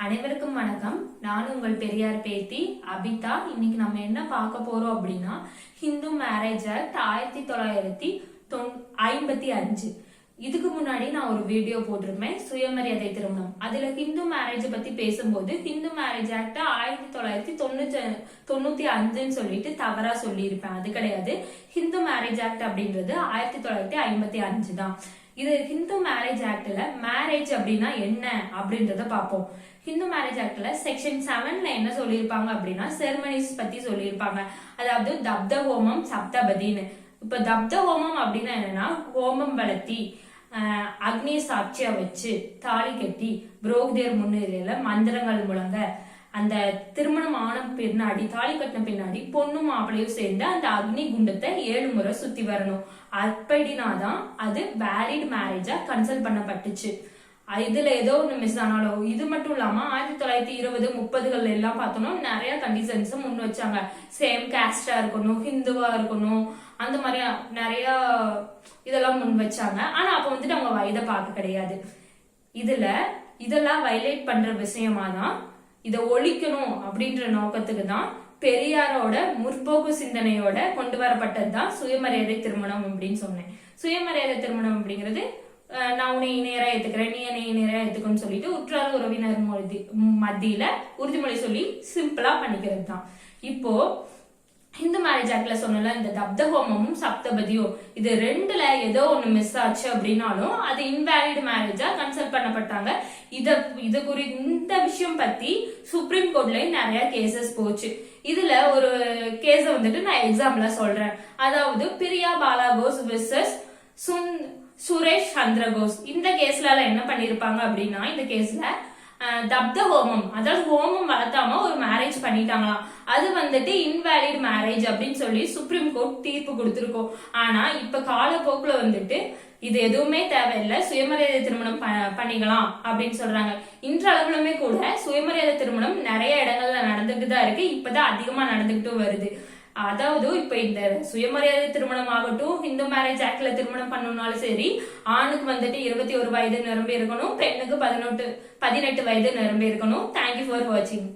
அனைவருக்கும் வணக்கம். நான் உங்கள் பெரியார் பேத்தி அபிதா. இன்னைக்கு நம்ம என்ன பார்க்க போறோம் அப்படின்னா, ஹிந்து மேரேஜ் ஆக்ட் 1955. இதுக்கு முன்னாடி நான் ஒரு வீடியோ போட்டிருப்பேன், சுயமரியாதை திருமணம். அதுல ஹிந்து மேரேஜ் பத்தி பேசும்போது ஹிந்து மேரேஜ் ஆக்ட் 1995 சொல்லிட்டு தவறா சொல்லியிருப்பேன். அது கிடையாது. ஹிந்து மேரேஜ் ஆக்ட் அப்படின்றது 1955 தான். இது ஹிந்து மேரேஜ் ஆக்ட்ல மேரேஜ் அப்படின்னா என்ன அப்படின்றத பார்ப்போம். ஹிந்து மேரேஜ் ஆக்ட்ல செக்ஷன் 7ல என்ன சொல்லியிருப்பாங்க அப்படின்னா, செரமனிஸ் பத்தி சொல்லியிருப்பாங்க. அதாவது தப்த ஹோமம் சப்தபதின்னு. இப்ப தப்த ஹோமம் அப்படின்னா என்னன்னா, ஹோமம் வளர்த்தி அக்னி சாட்சியா வச்சு தாலி கட்டி புரோகிதர் முன்னிலையில மந்திரங்கள் முழங்க, அந்த திருமணம் ஆன பின்னாடி தாலி கட்டின பின்னாடி பொண்ணும் மாப்பிளையும் சேர்ந்து அந்த அக்னி குண்டத்தை 7 முறை சுத்தி வரணும். அப்படின்னாதான் அது வேலிட் மேரேஜா கன்சல்ட் பண்ணப்பட்டுச்சு. இதுல ஏதோ ஒண்ணு மிஸ் ஆனாலும், இது மட்டும் இல்லாம 1920, 30 எல்லாம் பார்த்தோம்னா நிறைய கண்டிஷன்ஸ் முன் வச்சாங்க. சேம் காஸ்டா இருக்கணும், ஹிந்துவா இருக்கணும், அந்த மாதிரி நிறைய இதெல்லாம் முன் வச்சாங்க. ஆனா அப்ப வந்துட்டு அவங்க வயதை பார்க்க கிடையாது. இதெல்லாம் வயலேட் பண்ற விஷயமா தான் இதை ஒழிக்கணும் அப்படின்ற நோக்கத்துக்கு தான் பெரியாரோட முற்போக்கு சிந்தனையோட கொண்டு வரப்பட்டதுதான் சுயமரியாதை திருமணம் அப்படின்னு சொன்னேன். சுயமரியாதை திருமணம் அப்படிங்கிறது, நான் உன்னை இணையரா ஏத்துக்கிறேன், நீ என்னை இணையரா ஏத்துக்கணும்னு சொல்லிட்டு உற்றார் உறவினர் மத்தியில உறுதிமொழி சொல்லி சிம்பிளா பண்ணிக்கிறது தான். இப்போ ஹிந்து மேரேஜ் ஆக்ட்ல சொன்னல, இந்த தப்த ஹோமமும் சப்தபதியும் இது ரெண்டுல ஏதோ ஒண்ணு மிஸ் ஆச்சு அப்படின்னாலும் அது இன்வேலிட் மேரேஜா கன்சல்ட் பண்ணப்பட்டாங்க. இந்த விஷயம் பத்தி சுப்ரீம் கோர்ட்லயும் நிறைய கேசஸ் போச்சு. இதுல ஒரு கேஸ வந்துட்டு நான் எக்ஸாம்பிளா சொல்றேன். அதாவது பிரியா பாலா கோஸ் வெர்சஸ் சுரேஷ் சந்திர கோஸ். இந்த கேஸ்ல என்ன பண்ணிருப்பாங்க அப்படின்னா, இந்த கேஸ்ல தப்த ஹோமம், அதாவது ஹோமம் வளர்த்தாம ஒரு மேரேஜ் பண்ணிட்டாங்களாம். அது வந்துட்டு இன்வேலிட் மேரேஜ் அப்படின்னு சொல்லி சுப்ரீம் கோர்ட் தீர்ப்பு கொடுத்திருக்கோம். ஆனா இப்ப காலப்போக்குல வந்துட்டு இது எதுவுமே தேவையில்லை, சுயமரியாதை திருமணம் பண்ணிக்கலாம் அப்படின்னு சொல்றாங்க. இன்றளவுலுமே கூட சுயமரியாதை திருமணம் நிறைய இடங்கள்ல நடந்துட்டு தான் இருக்கு. இப்பதான் அதிகமா நடந்துகிட்டும் வருது. அதாவது இப்ப இந்த சுயமரியாதை திருமணம் ஆகட்டும், ஹிந்து மேரேஜ் ஆக்ட்ல திருமணம் பண்ணணும்னாலும் சரி, ஆணுக்கு வந்துட்டு 21 வயது நிரம்பி இருக்கணும், பெண்ணுக்கு 18 வயது நிரம்பி இருக்கணும். தேங்க்யூ ஃபார் வாட்சிங்.